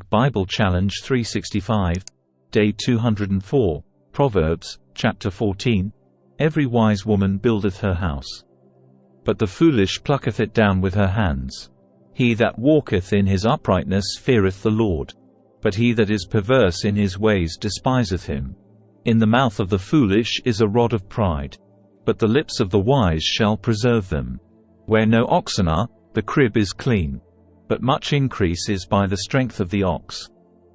Bible Challenge 365. Day 204. Proverbs, chapter 14. Every wise woman buildeth her house, but the foolish plucketh it down with her hands. He that walketh in his uprightness feareth the Lord, but he that is perverse in his ways despiseth him. In the mouth of the foolish is a rod of pride, but the lips of the wise shall preserve them. Where no oxen are, the crib is clean, but much increase is by the strength of the ox.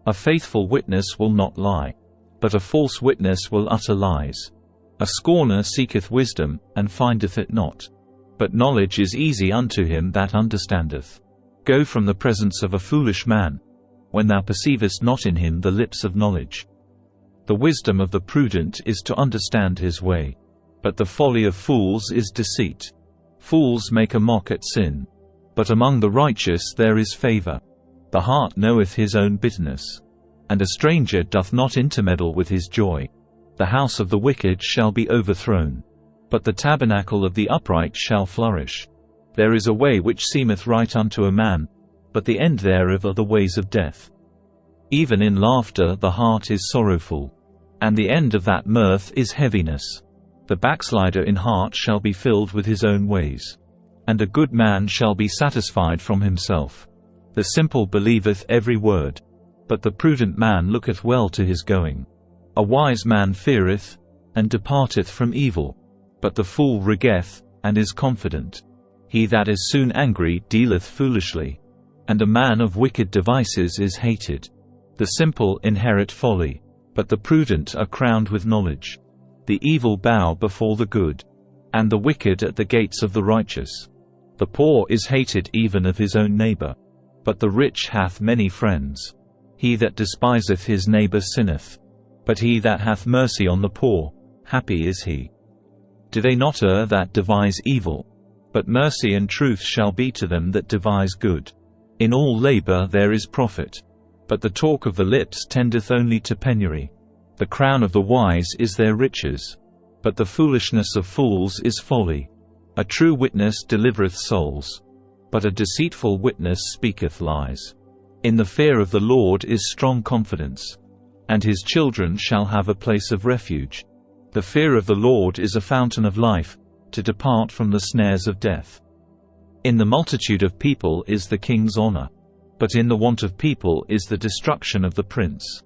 A faithful witness will not lie, but a false witness will utter lies. A scorner seeketh wisdom, and findeth it not, but knowledge is easy unto him that understandeth. Go from the presence of a foolish man, when thou perceivest not in him the lips of knowledge. The wisdom of the prudent is to understand his way, but the folly of fools is deceit. Fools make a mock at sin, but among the righteous there is favor. The heart knoweth his own bitterness, and a stranger doth not intermeddle with his joy. The house of the wicked shall be overthrown, but the tabernacle of the upright shall flourish. There is a way which seemeth right unto a man, but the end thereof are the ways of death. Even in laughter the heart is sorrowful, and the end of that mirth is heaviness. The backslider in heart shall be filled with his own ways, and a good man shall be satisfied from himself. The simple believeth every word, but the prudent man looketh well to his going. A wise man feareth, and departeth from evil, but the fool regeth, and is confident. He that is soon angry dealeth foolishly, and a man of wicked devices is hated. The simple inherit folly, but the prudent are crowned with knowledge. The evil bow before the good, and the wicked at the gates of the righteous. The poor is hated even of his own neighbor, but the rich hath many friends. He that despiseth his neighbor sinneth, but he that hath mercy on the poor, happy is he. Do they not err that devise evil? But mercy and truth shall be to them that devise good. In all labor there is profit, but the talk of the lips tendeth only to penury. The crown of the wise is their riches, but the foolishness of fools is folly. A true witness delivereth souls, but a deceitful witness speaketh lies. In the fear of the Lord is strong confidence, and his children shall have a place of refuge. The fear of the Lord is a fountain of life, to depart from the snares of death. In the multitude of people is the king's honor, but in the want of people is the destruction of the prince.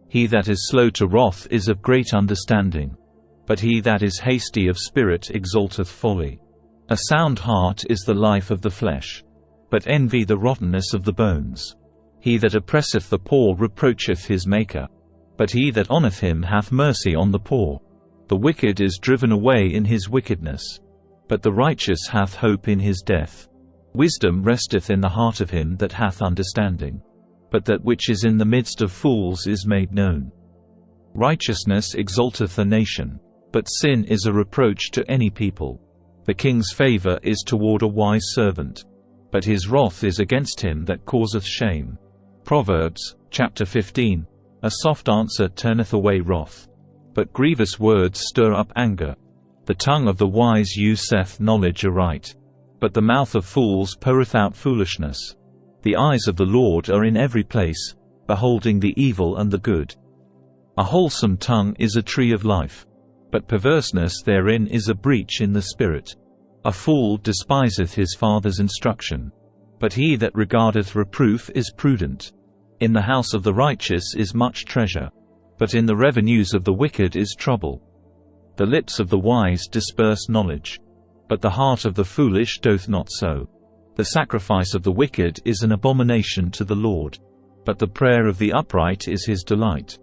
He that is slow to wrath is of great understanding, but he that is hasty of spirit exalteth folly. A sound heart is the life of the flesh, but envy the rottenness of the bones. He that oppresseth the poor reproacheth his Maker, but he that honoureth him hath mercy on the poor. The wicked is driven away in his wickedness, but the righteous hath hope in his death. Wisdom resteth in the heart of him that hath understanding, but that which is in the midst of fools is made known. Righteousness exalteth a nation, but sin is a reproach to any people. The king's favor is toward a wise servant, but his wrath is against him that causeth shame. Proverbs, chapter 15. A soft answer turneth away wrath, but grievous words stir up anger. The tongue of the wise useth knowledge aright, but the mouth of fools poureth out foolishness. The eyes of the Lord are in every place, beholding the evil and the good. A wholesome tongue is a tree of life, but perverseness therein is a breach in the spirit. A fool despiseth his father's instruction, but he that regardeth reproof is prudent. In the house of the righteous is much treasure, but in the revenues of the wicked is trouble. The lips of the wise disperse knowledge, but the heart of the foolish doth not so. The sacrifice of the wicked is an abomination to the Lord, but the prayer of the upright is his delight.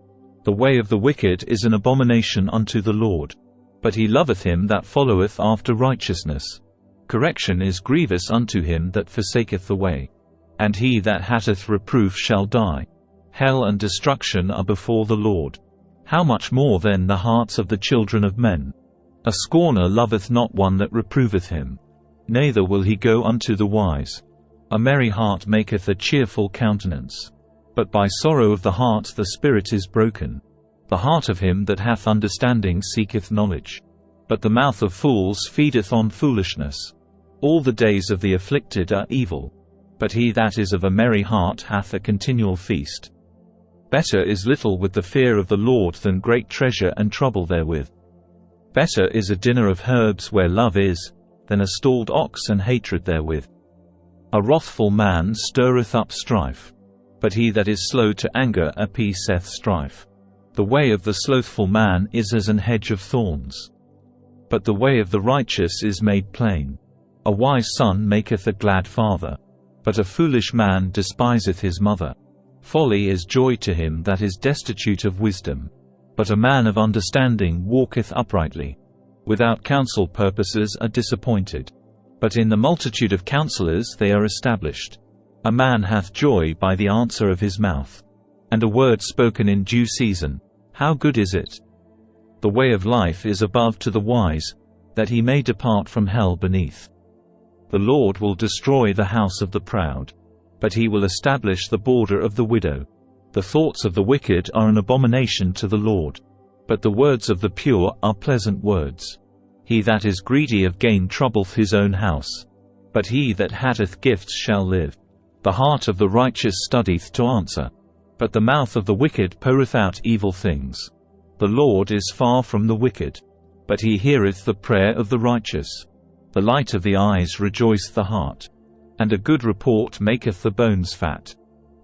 The way of the wicked is an abomination unto the Lord, but he loveth him that followeth after righteousness. Correction is grievous unto him that forsaketh the way, and he that hateth reproof shall die. Hell and destruction are before the Lord. How much more then the hearts of the children of men? A scorner loveth not one that reproveth him, neither will he go unto the wise. A merry heart maketh a cheerful countenance, but by sorrow of the heart the spirit is broken. The heart of him that hath understanding seeketh knowledge, but the mouth of fools feedeth on foolishness. All the days of the afflicted are evil, but he that is of a merry heart hath a continual feast. Better is little with the fear of the Lord than great treasure and trouble therewith. Better is a dinner of herbs where love is, than a stalled ox and hatred therewith. A wrathful man stirreth up strife, but he that is slow to anger appeaseth strife. The way of the slothful man is as an hedge of thorns, but the way of the righteous is made plain. A wise son maketh a glad father, but a foolish man despiseth his mother. Folly is joy to him that is destitute of wisdom, but a man of understanding walketh uprightly. Without counsel purposes are disappointed, but in the multitude of counselors they are established. A man hath joy by the answer of his mouth, and a word spoken in due season, how good is it! The way of life is above to the wise, that he may depart from hell beneath. The Lord will destroy the house of the proud, but he will establish the border of the widow. The thoughts of the wicked are an abomination to the Lord, but the words of the pure are pleasant words. He that is greedy of gain troubleth his own house, but he that hateth gifts shall live. The heart of the righteous studieth to answer, but the mouth of the wicked poureth out evil things. The Lord is far from the wicked, but he heareth the prayer of the righteous. The light of the eyes rejoiceth the heart, and a good report maketh the bones fat.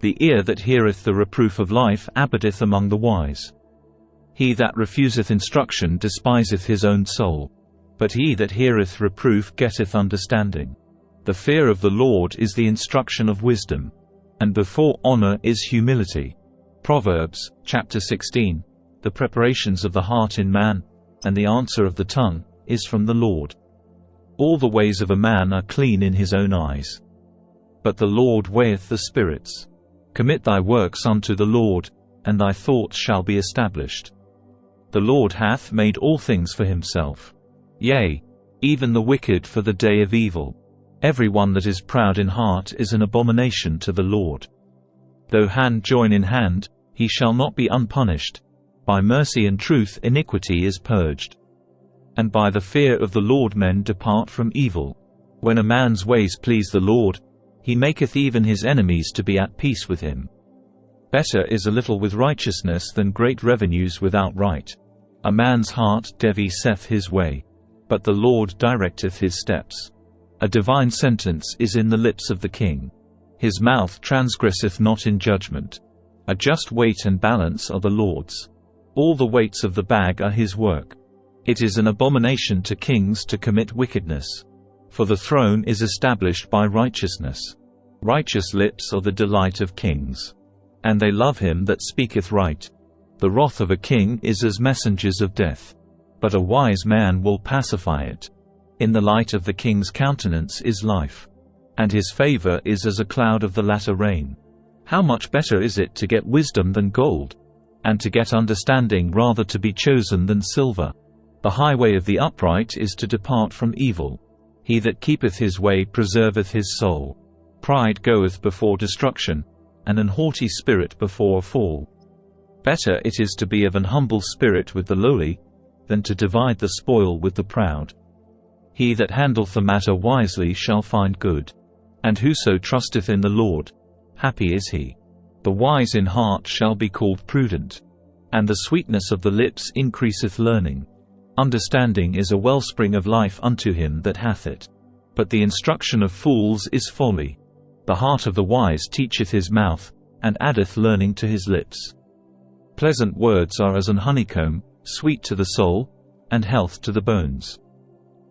The ear that heareth the reproof of life abideth among the wise. He that refuseth instruction despiseth his own soul, but he that heareth reproof getteth understanding. The fear of the Lord is the instruction of wisdom, and before honor is humility. Proverbs, chapter 16. The preparations of the heart in man, and the answer of the tongue, is from the Lord. All the ways of a man are clean in his own eyes, but the Lord weigheth the spirits. Commit thy works unto the Lord, and thy thoughts shall be established. The Lord hath made all things for himself, yea, even the wicked for the day of evil. Every one that is proud in heart is an abomination to the Lord. Though hand join in hand, he shall not be unpunished. By mercy and truth iniquity is purged, and by the fear of the Lord men depart from evil. When a man's ways please the Lord, he maketh even his enemies to be at peace with him. Better is a little with righteousness than great revenues without right. A man's heart deviseth his way, but the Lord directeth his steps. A divine sentence is in the lips of the king. His mouth transgresseth not in judgment. A just weight and balance are the Lord's. All the weights of the bag are his work. It is an abomination to kings to commit wickedness, for the throne is established by righteousness. Righteous lips are the delight of kings, and they love him that speaketh right. The wrath of a king is as messengers of death, but a wise man will pacify it. In the light of the king's countenance is life, and his favor is as a cloud of the latter rain. How much better is it to get wisdom than gold, and to get understanding rather to be chosen than silver. The highway of the upright is to depart from evil. He that keepeth his way preserveth his soul. Pride goeth before destruction, and an haughty spirit before a fall. Better it is to be of an humble spirit with the lowly, than to divide the spoil with the proud. He that handleth the matter wisely shall find good, and whoso trusteth in the Lord, happy is he. The wise in heart shall be called prudent, and the sweetness of the lips increaseth learning. Understanding is a wellspring of life unto him that hath it, but the instruction of fools is folly. The heart of the wise teacheth his mouth, and addeth learning to his lips. Pleasant words are as an honeycomb, sweet to the soul, and health to the bones.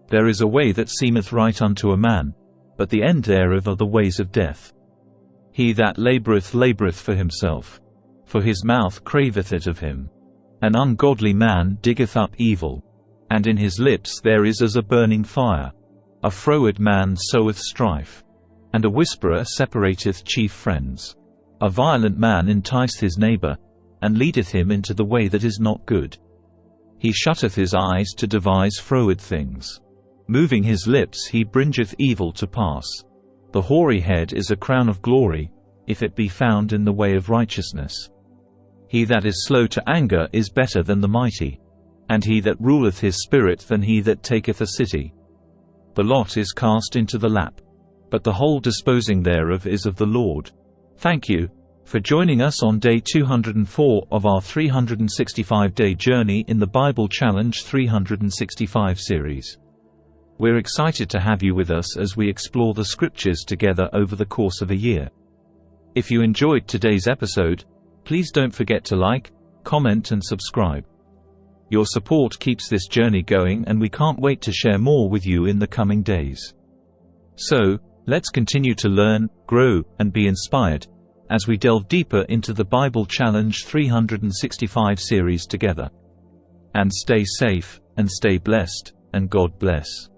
There is a way that seemeth right unto a man, but the end thereof are the ways of death. He that laboureth for himself, for his mouth craveth it of him. An ungodly man diggeth up evil, and in his lips there is as a burning fire. A froward man soweth strife, and a whisperer separateth chief friends. A violent man enticeth his neighbour, and leadeth him into the way that is not good. He shutteth his eyes to devise froward things. Moving his lips he bringeth evil to pass. The hoary head is a crown of glory, if it be found in the way of righteousness. He that is slow to anger is better than the mighty, and he that ruleth his spirit than he that taketh a city. The lot is cast into the lap, but the whole disposing thereof is of the Lord. Thank you for joining us on day 204 of our 365-day journey in the Bible Challenge 365 series. We're excited to have you with us as we explore the scriptures together over the course of a year. If you enjoyed today's episode, please don't forget to like, comment and subscribe. Your support keeps this journey going, and we can't wait to share more with you in the coming days. So, let's continue to learn, grow, and be inspired as we delve deeper into the Bible Challenge 365 series together. And stay safe, and stay blessed, and God bless.